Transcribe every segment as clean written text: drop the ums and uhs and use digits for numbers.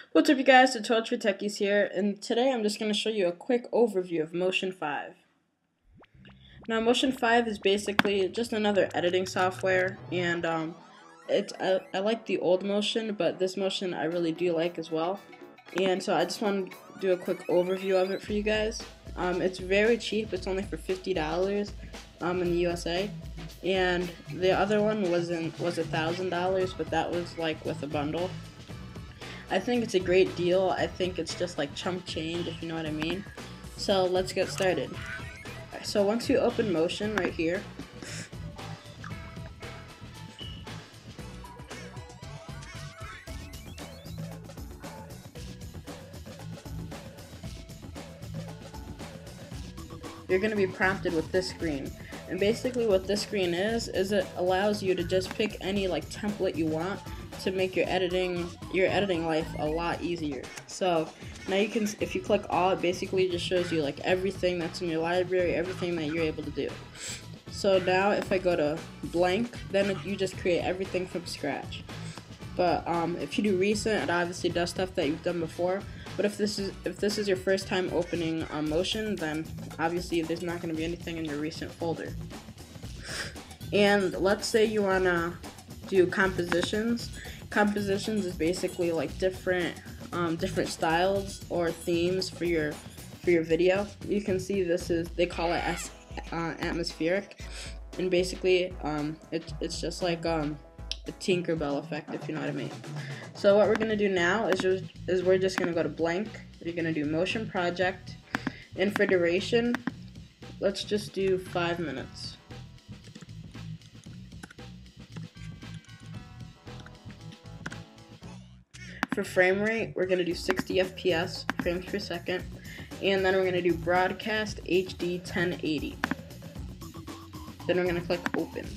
What's up, you guys? Tutorial for Techies here, and today I'm just going to show you a quick overview of Motion 5. Now, Motion 5 is basically just another editing software, and I like the old Motion, but this Motion I really do like as well. And so I just want to do a quick overview of it for you guys. It's very cheap. It's only for $50 in the USA, and the other one was $1,000, but that was like with a bundle. I think it's a great deal. I think it's just like chump change, if you know what I mean. So let's get started. So once you open Motion right here, you're going to be prompted with this screen. And basically what this screen is it allows you to just pick any like template you want to make your editing life a lot easier. So now you can, if you click all, it basically just shows you like everything that's in your library, everything that you're able to do. So now if I go to blank, then you just create everything from scratch. But if you do recent, it obviously does stuff that you've done before. But if this is your first time opening Motion, then obviously there's not going to be anything in your recent folder. And let's say you want to do compositions. Compositions is basically like different styles or themes for your video. You can see they call it atmospheric, and basically it's just like a Tinkerbell effect, if you know what I mean. So what we're gonna do now is we're just gonna go to blank. You're gonna do Motion Project, and for duration, let's just do 5 minutes. For frame rate, we're going to do 60 FPS, frames per second, and then we're going to do broadcast HD 1080. Then we're going to click open.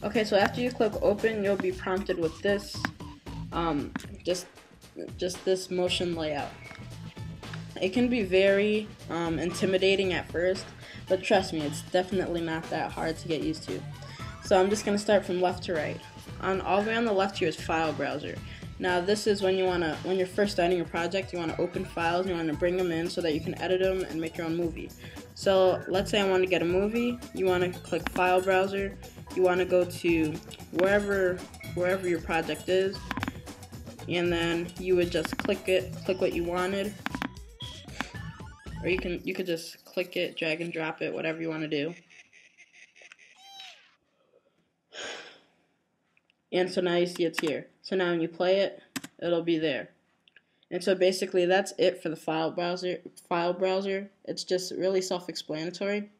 Okay, so after you click open, you'll be prompted with this, just this Motion layout. It can be very intimidating at first, but trust me, it's definitely not that hard to get used to. So I'm just going to start from left to right. All the way on the left here is File Browser. Now this is when you're first starting a project, you want to open files, you want to bring them in so that you can edit them and make your own movie. So let's say I want to get a movie, you want to click File Browser, you want to go to wherever your project is, and then you would just click what you wanted, or you could just click it, drag and drop it, whatever you want to do. And so now you see it's here. So now when you play it, it'll be there. And so basically that's it for the file browser. It's just really self-explanatory.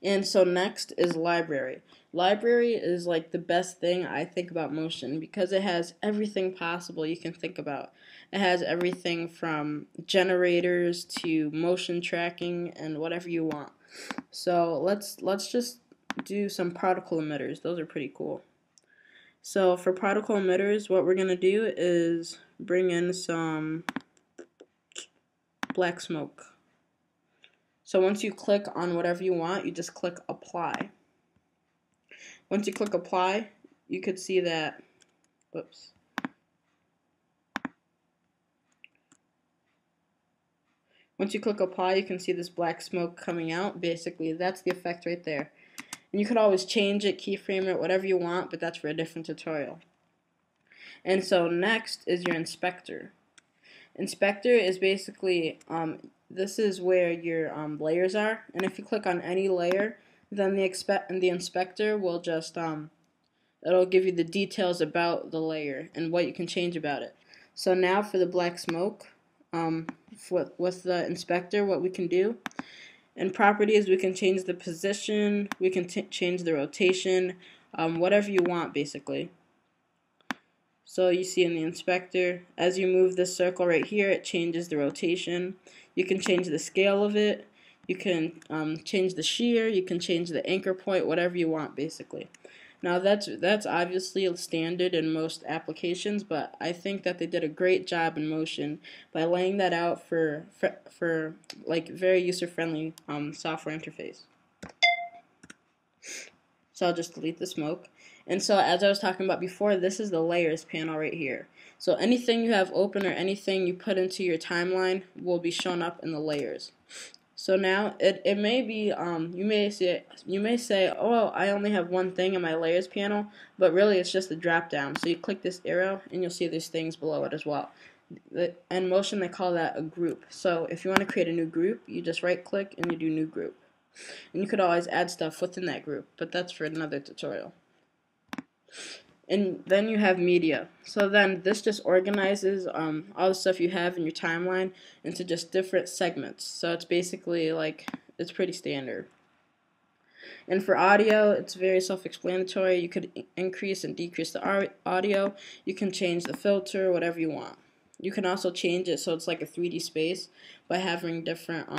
And so next is library. Library is like the best thing I think about Motion because it has everything possible you can think about. It has everything from generators to motion tracking and whatever you want. So let's just do some particle emitters. Those are pretty cool. So for particle emitters, what we're going to do is bring in some black smoke. So once you click on whatever you want, you just click apply. Once you click apply, you could see that, whoops. Once you click apply, you can see this black smoke coming out. Basically, that's the effect right there. And you could always change it, keyframe it, whatever you want, but that's for a different tutorial. And so next is your inspector. Inspector is basically, this is where your layers are, and if you click on any layer, then the inspector will just, it'll give you the details about the layer and what you can change about it. So now for the black smoke, with the inspector, what we can do, in properties, we can change the position, we can change the rotation, whatever you want basically. So you see in the inspector, as you move this circle right here, it changes the rotation. You can change the scale of it, you can change the shear, you can change the anchor point, whatever you want basically. Now that's obviously standard in most applications, but I think that they did a great job in Motion by laying that out for like very user-friendly software interface. So I'll just delete the smoke. And so as I was talking about before, this is the layers panel right here. So anything you have open or anything you put into your timeline will be shown up in the layers. So now it may be you may say, oh, I only have one thing in my layers panel, but really it's just a drop down. So you click this arrow and you'll see there's things below it as well. In Motion they call that a group. So if you want to create a new group, you just right click and you do new group. And you could always add stuff within that group, but that's for another tutorial. And then you have media. So then this just organizes all the stuff you have in your timeline into just different segments. So it's basically like, it's pretty standard. And for audio, it's very self-explanatory. You could increase and decrease the audio. You can change the filter, whatever you want. You can also change it so it's like a 3D space by having different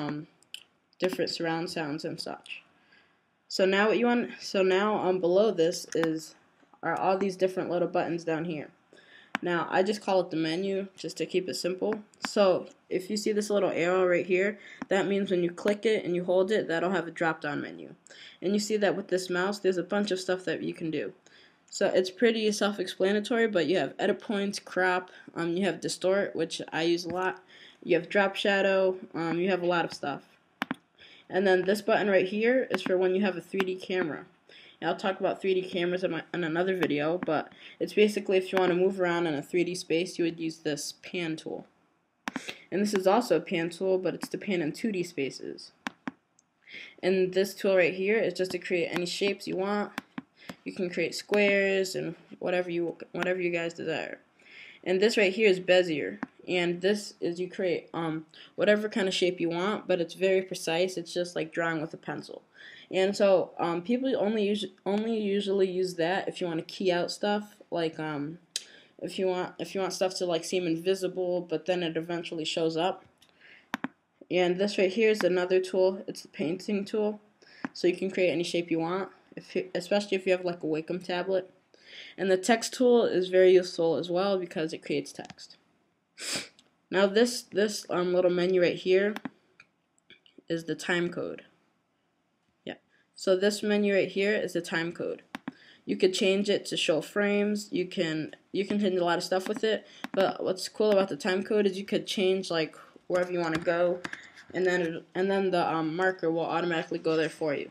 surround sounds and such. So now below this are all these different little buttons down here. Now I just call it the menu just to keep it simple. So if you see this little arrow right here, that means when you click it and you hold it, that'll have a drop down menu. And you see that with this mouse there's a bunch of stuff that you can do. So it's pretty self-explanatory, but you have edit points, crop, you have distort, which I use a lot, you have drop shadow, you have a lot of stuff. And then this button right here is for when you have a 3D camera. And I'll talk about 3D cameras in another video, but it's basically if you want to move around in a 3D space, you would use this pan tool. And this is also a pan tool, but it's to pan in 2D spaces. And this tool right here is just to create any shapes you want. You can create squares and whatever you guys desire. And this right here is Bezier, and this is you create whatever kind of shape you want, but it's very precise. It's just like drawing with a pencil. And so people only usually use that if you want to key out stuff, like if you want stuff to like seem invisible, but then it eventually shows up. And this right here is another tool. It's the painting tool, so you can create any shape you want, especially if you have like a Wacom tablet. And the text tool is very useful as well because it creates text. Now this little menu right here is the time code. Yeah. So this menu right here is the time code. You could change it to show frames. You can change a lot of stuff with it. But what's cool about the time code is you could change like wherever you want to go, and then the marker will automatically go there for you.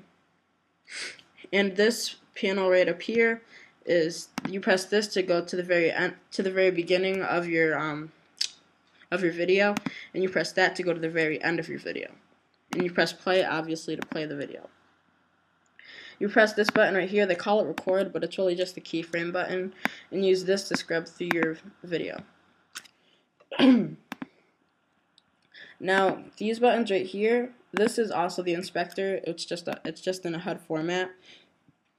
And this panel right up here is you press this to go to the very beginning of your video, and you press that to go to the very end of your video. And you press play, obviously, to play the video. You press this button right here. They call it record, but it's really just the keyframe button, and use this to scrub through your video. Now these buttons right here, this is also the inspector. It's just in a HUD format.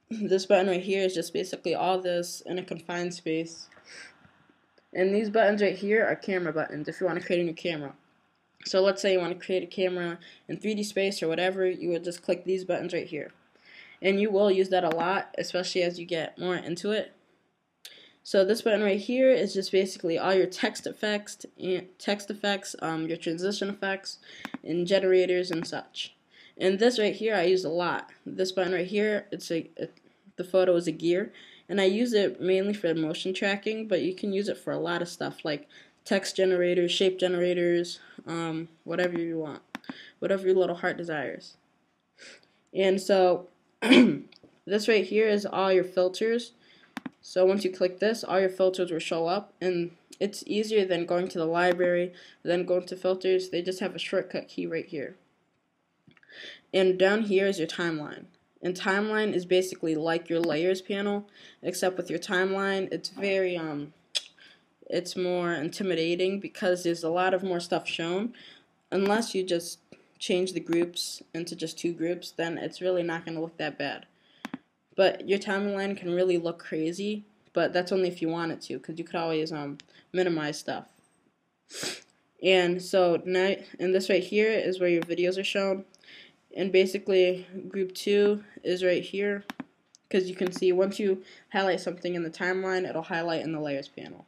This button right here is just basically all this in a confined space. And these buttons right here are camera buttons if you want to create a new camera. So let's say you want to create a camera in 3D space or whatever, you would just click these buttons right here. And you will use that a lot, especially as you get more into it. So this button right here is just basically all your text effects, your transition effects, and generators and such. And this right here I use a lot. This button right here, the photo is a gear, and I use it mainly for motion tracking, but you can use it for a lot of stuff like text generators, shape generators, whatever you want, whatever your little heart desires. And so this right here is all your filters. So once you click this, all your filters will show up, and it's easier than going to the library, then going to filters. They just have a shortcut key right here. And down here is your timeline. And timeline is basically like your layers panel, except with your timeline, it's very it's more intimidating because there's a lot of more stuff shown. Unless you just change the groups into just 2 groups, then it's really not going to look that bad. But your timeline can really look crazy, but that's only if you want it to, because you could always minimize stuff. And so now, and this right here is where your videos are shown. And basically, group 2 is right here, because you can see once you highlight something in the timeline, it'll highlight in the layers panel.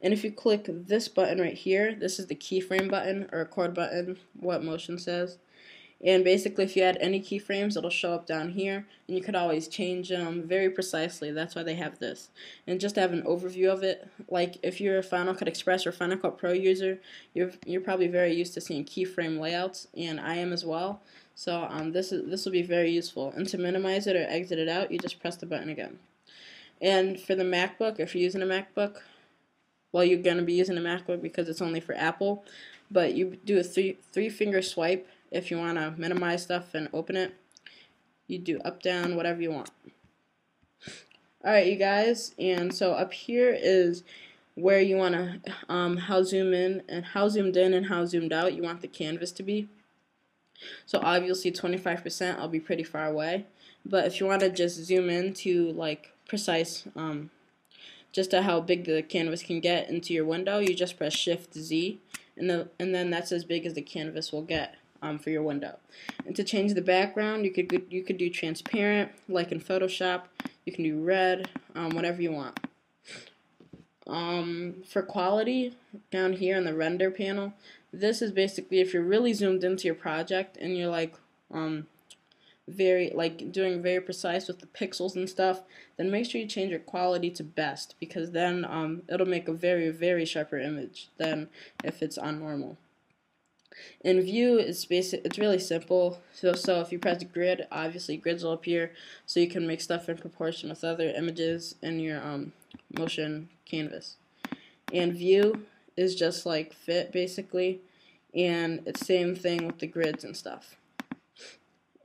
And if you click this button right here, this is the keyframe button or record button, what Motion says. And basically, if you add any keyframes, it'll show up down here, and you could always change them very precisely. That's why they have this. And just to have an overview of it, like if you're a Final Cut Express or Final Cut Pro user, you're probably very used to seeing keyframe layouts, and I am as well. So this will be very useful. And to minimize it or exit it out, you just press the button again. And for the MacBook, if you're using a MacBook, well, you're going to be using a MacBook because it's only for Apple, but you do a three finger swipe if you want to minimize stuff and open it. You do up, down, whatever you want. Alright, you guys, and so up here is where you want to how zoomed in and how zoomed out you want the canvas to be. So obviously 25%, I'll be pretty far away, but if you want to just zoom in to like precise just to how big the canvas can get into your window, you just press Shift Z, and then that's as big as the canvas will get for your window. And to change the background, you could do transparent, like in Photoshop. You can do red, whatever you want. For quality, down here in the render panel, this is basically if you're really zoomed into your project and you're like doing very precise with the pixels and stuff, then make sure you change your quality to best, because then it'll make a very, very sharper image than if it's on normal. In view, it's really simple. So if you press grid, obviously grids will appear, so you can make stuff in proportion with other images in your motion canvas. And view is just like fit basically, and it's same thing with the grids and stuff.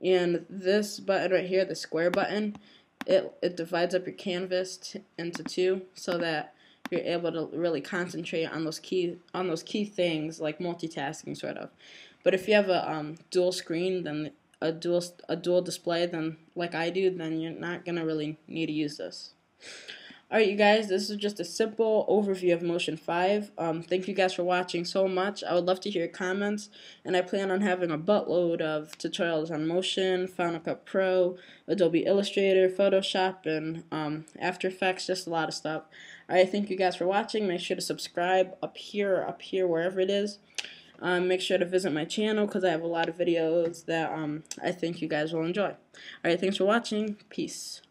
And this button right here, the square button, it divides up your canvas into two, so that you're able to really concentrate on those key things, like multitasking sort of. But if you have a dual screen, then a dual display, then like I do, then you're not gonna really need to use this. Alright, you guys, this is just a simple overview of Motion 5. Thank you guys for watching so much. I would love to hear your comments, and I plan on having a buttload of tutorials on Motion, Final Cut Pro, Adobe Illustrator, Photoshop, and After Effects, just a lot of stuff. Alright, thank you guys for watching. Make sure to subscribe up here, wherever it is. Make sure to visit my channel because I have a lot of videos that I think you guys will enjoy. Alright, thanks for watching. Peace.